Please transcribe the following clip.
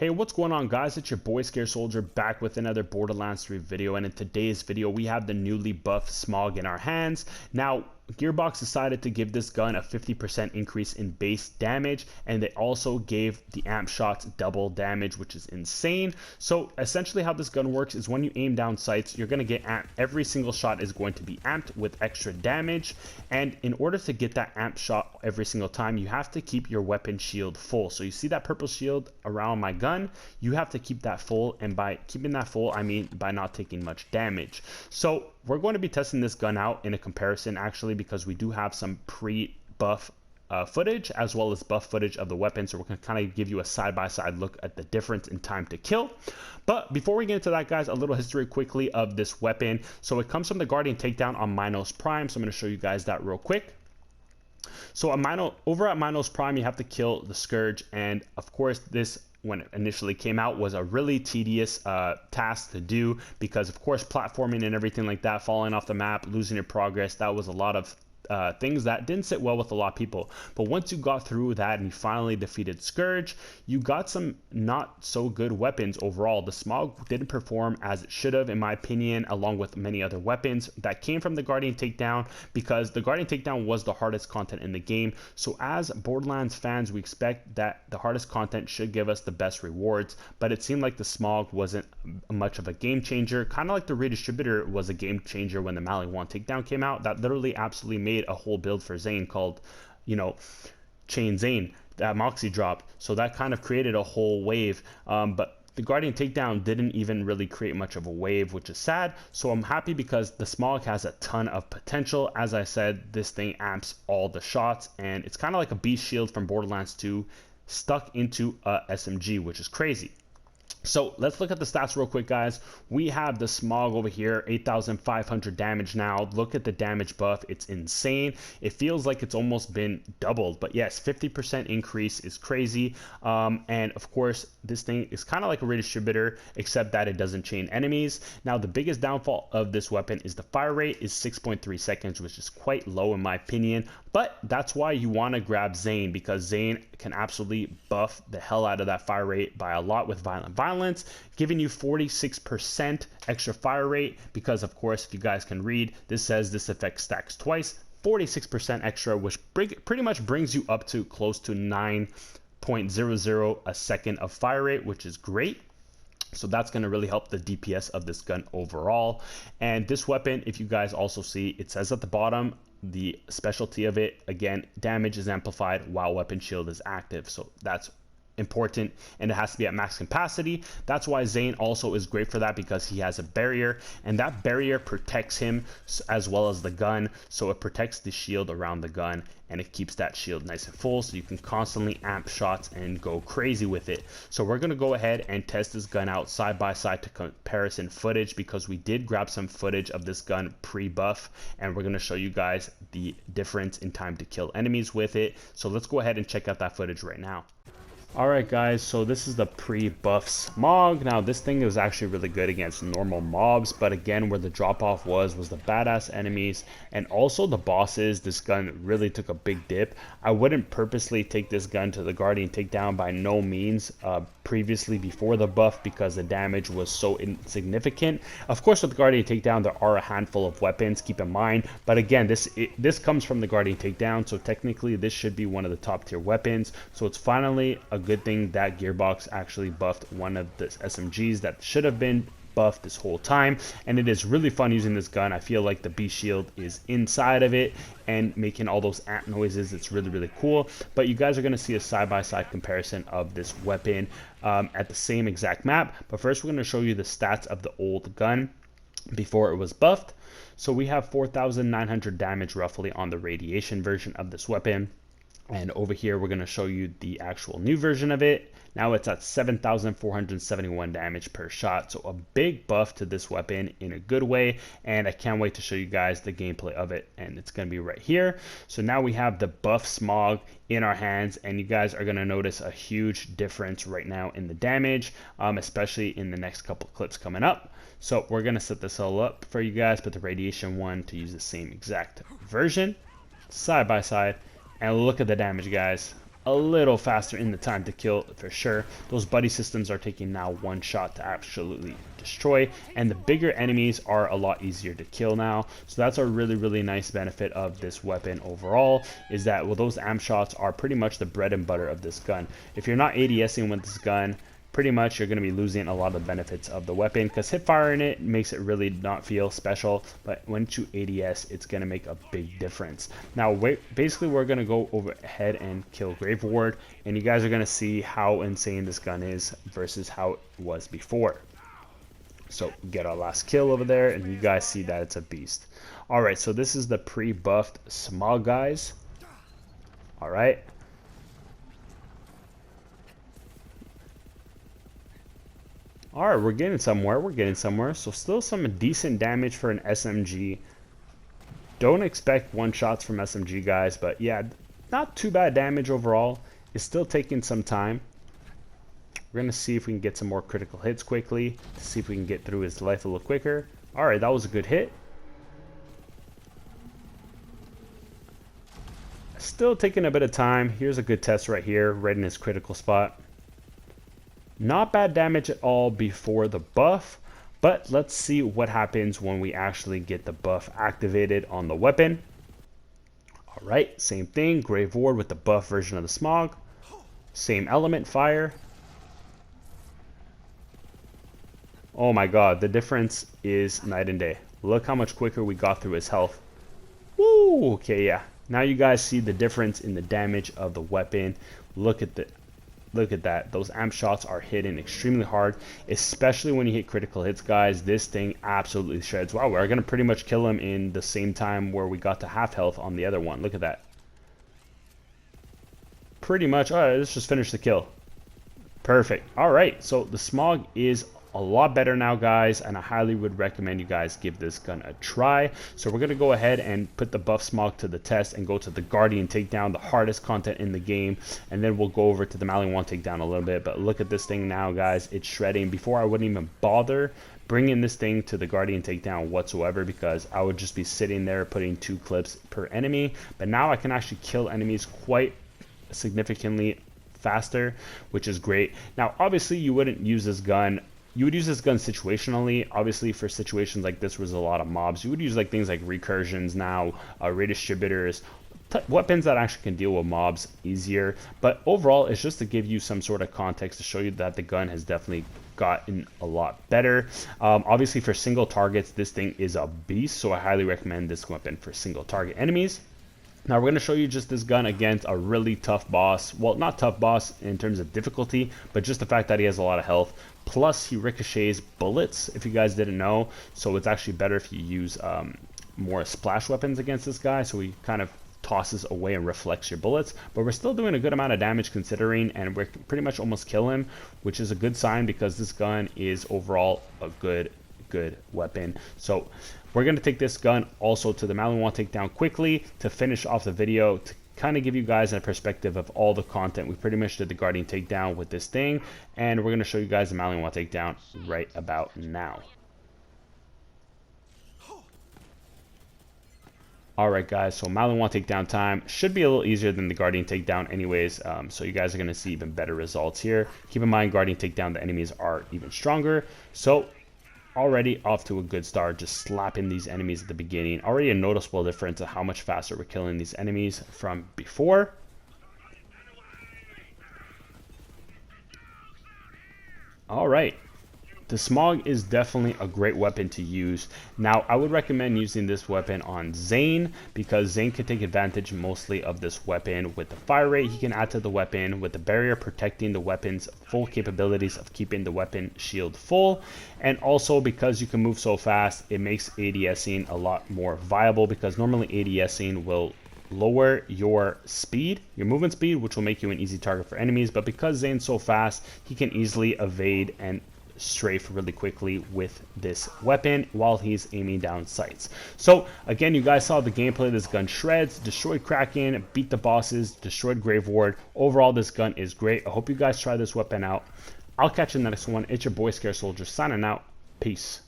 Hey, what's going on, guys? It's your boy Scare Soldier back with another Borderlands 3 video, and in today's video we have the newly buffed Smog in our hands. Now, Gearbox decided to give this gun a 50% increase in base damage, and they also gave the amp shots double damage, which is insane. So essentially how this gun works is when you aim down sights, you're going to get amped. Every single shot is going to be amped with extra damage, and in order to get that amp shot every single time, you have to keep your weapon shield full. So you see that purple shield around my gun, you have to keep that full, and by keeping that full, I mean by not taking much damage. So we're going to be testing this gun out in a comparison, actually, because we do have some pre-buff footage as well as buff footage of the weapon, so we're going to kind of give you a side-by-side look at the difference in time to kill. But before we get into that, guys, a little history quickly of this weapon. So it comes from the Guardian Takedown on Minos Prime, so I'm going to show you guys that real quick. So over at Minos Prime, you have to kill the Scourge, and of course this, when it initially came out, was a really tedious task to do, because of course platforming and everything like that, falling off the map, losing your progress, that was a lot of things that didn't sit well with a lot of people. But once you got through that and you finally defeated Scourge, you got some not so good weapons overall. The Smog didn't perform as it should have, in my opinion, along with many other weapons that came from the Guardian Takedown, because the Guardian Takedown was the hardest content in the game. So as Borderlands fans, we expect that the hardest content should give us the best rewards, but it seemed like the Smog wasn't much of a game changer, kind of like the Redistributor was a game changer when the Mali 1 Takedown came out. That literally absolutely made a whole build for Zane called, Chain Zane, that Moxie dropped. So that kind of created a whole wave, but the Guardian Takedown didn't even really create much of a wave, which is sad. So I'm happy because the Smog has a ton of potential. As I said, this thing amps all the shots, and it's kind of like a beast shield from Borderlands 2 stuck into a SMG, which is crazy. So let's look at the stats real quick, guys. We have the Smog over here, 8,500 damage now. Look at the damage buff. It's insane. It feels like it's almost been doubled. But yes, 50% increase is crazy. And of course, this thing is kind of like a Redistributor, except that it doesn't chain enemies. Now, the biggest downfall of this weapon is the fire rate is 6.3 seconds, which is quite low in my opinion. But that's why you want to grab Zane, because Zane can absolutely buff the hell out of that fire rate by a lot with Violent Violence, giving you 46% extra fire rate, because of course, if you guys can read, this says this effect stacks twice, 46% extra, which pretty much brings you up to close to 9.00 a second of fire rate, which is great. So that's going to really help the DPS of this gun overall. And this weapon, if you guys also see, it says at the bottom, the specialty of it, again, damage is amplified while weapon shield is active. So that's important, and it has to be at max capacity. That's why Zane also is great for that, because he has a barrier, and that barrier protects him as well as the gun. So it protects the shield around the gun, and it keeps that shield nice and full, so you can constantly amp shots and go crazy with it. So we're going to go ahead and test this gun out side by side to comparison footage, because we did grab some footage of this gun pre-buff, and we're going to show you guys the difference in time to kill enemies with it. So let's go ahead and check out that footage right now. Alright guys, so this is the pre-buff Smog. Now this thing is actually really good against normal mobs, but again, where the drop-off was the badass enemies and also the bosses. This gun really took a big dip. I wouldn't purposely take this gun to the Guardian Takedown, by no means, previously before the buff, because the damage was so insignificant. Of course, with the Guardian Takedown, there are a handful of weapons, keep in mind, but again, this comes from the Guardian Takedown, so technically this should be one of the top tier weapons. So it's finally a good thing that Gearbox actually buffed one of the SMGs that should have been buffed this whole time, and it is really fun using this gun. I feel like the beast shield is inside of it and making all those amp noises. It's really cool. But you guys are going to see a side-by-side comparison of this weapon at the same exact map. But first, we're going to show you the stats of the old gun before it was buffed. So we have 4,900 damage roughly on the radiation version of this weapon. And over here, we're going to show you the actual new version of it. Now it's at 7,471 damage per shot. So a big buff to this weapon in a good way. And I can't wait to show you guys the gameplay of it. And it's going to be right here. So now we have the buff Smog in our hands. And you guys are going to notice a huge difference right now in the damage, especially in the next couple clips coming up. So we're going to set this all up for you guys, but the radiation one to use the same exact version, side by side. And look at the damage, guys. a little faster in the time to kill for sure. Those buddy systems are taking now one shot to absolutely destroy, and the bigger enemies are a lot easier to kill now. So that's a really nice benefit of this weapon overall, is that, well, those amp shots are pretty much the bread and butter of this gun. If you're not ADSing with this gun, pretty much you're going to be losing a lot of the benefits of the weapon, because hip fire in it makes it really not feel special, but once you ADS, it's going to make a big difference. Now basically we're going to go over ahead and kill Grave Ward, and you guys are going to see how insane this gun is versus how it was before. So get our last kill over there, and you guys see that it's a beast. Alright, so this is the pre-buffed Smog, guys. Alright. Alright, we're getting somewhere. So still some decent damage for an SMG. Don't expect one-shots from SMG, guys, but yeah, not too bad damage overall. It's still taking some time. We're going to see if we can get some more critical hits quickly, to see if we can get through his life a little quicker. Alright, that was a good hit. Still taking a bit of time. Here's a good test right here, right in his critical spot. Not bad damage at all before the buff, but let's see what happens when we actually get the buff activated on the weapon. Alright, same thing, Grave Ward with the buff version of the Smog. Same element, fire. Oh my god, the difference is night and day. Look how much quicker we got through his health. Woo! Okay, yeah. Now you guys see the difference in the damage of the weapon. Look at that. Those amp shots are hitting extremely hard, especially when you hit critical hits, guys. This thing absolutely shreds. Wow, we're gonna pretty much kill him in the same time where we got to half health on the other one. Look at that. Pretty much. All right, let's just finish the kill. Perfect. All right, so the Smog is a lot better now, guys, and I highly would recommend you guys give this gun a try. So we're gonna go ahead and put the buff Smog to the test and go to the Guardian takedown, the hardest content in the game, and then we'll go over to the Maliwan takedown a little bit. But look at this thing now, guys. It's shredding. Before, I wouldn't even bother bringing this thing to the Guardian takedown whatsoever, because I would just be sitting there putting 2 clips per enemy. But now I can actually kill enemies quite significantly faster, which is great. Now obviously you wouldn't use this gun. You would use this gun situationally. Obviously, for situations like this was a lot of mobs, you would use like things like recursions now, ray distributors, weapons that actually can deal with mobs easier. But overall, it's just to give you some sort of context to show you that the gun has definitely gotten a lot better. Obviously, for single targets, this thing is a beast, so I highly recommend this weapon for single target enemies. Now we're going to show you just this gun against a really tough boss. Well, not tough boss in terms of difficulty, but just the fact that he has a lot of health. Plus, he ricochets bullets, if you guys didn't know. So it's actually better if you use more splash weapons against this guy. So he kind of tosses away and reflects your bullets. But we're still doing a good amount of damage considering, and we're pretty much almost kill him, which is a good sign because this gun is overall a good weapon. So we're going to take this gun also to the Maliwan takedown quickly to finish off the video, to kind of give you guys a perspective of all the content. We pretty much did the Guardian takedown with this thing, and we're going to show you guys the Maliwan takedown right about now. Alright guys, so Maliwan takedown time should be a little easier than the Guardian takedown anyways, so you guys are going to see even better results here. Keep in mind, Guardian takedown, the enemies are even stronger, so already off to a good start, just slapping these enemies at the beginning. Already a noticeable difference of how much faster we're killing these enemies from before. Alright, the Smog is definitely a great weapon to use. Now, I would recommend using this weapon on Zane, because Zane can take advantage mostly of this weapon with the fire rate he can add to the weapon, with the barrier protecting the weapon's full capabilities of keeping the weapon shield full, and also because you can move so fast, it makes ADSing a lot more viable, because normally ADSing will lower your speed, your movement speed, which will make you an easy target for enemies. But because Zane's so fast, he can easily evade and strafe really quickly with this weapon while he's aiming down sights. So again, you guys saw the gameplay. This gun shreds, destroyed Kraken, beat the bosses, destroyed Grave Ward. Overall, this gun is great. I hope you guys try this weapon out. I'll catch you in the next one. It's your boy Scare Soldier signing out. Peace.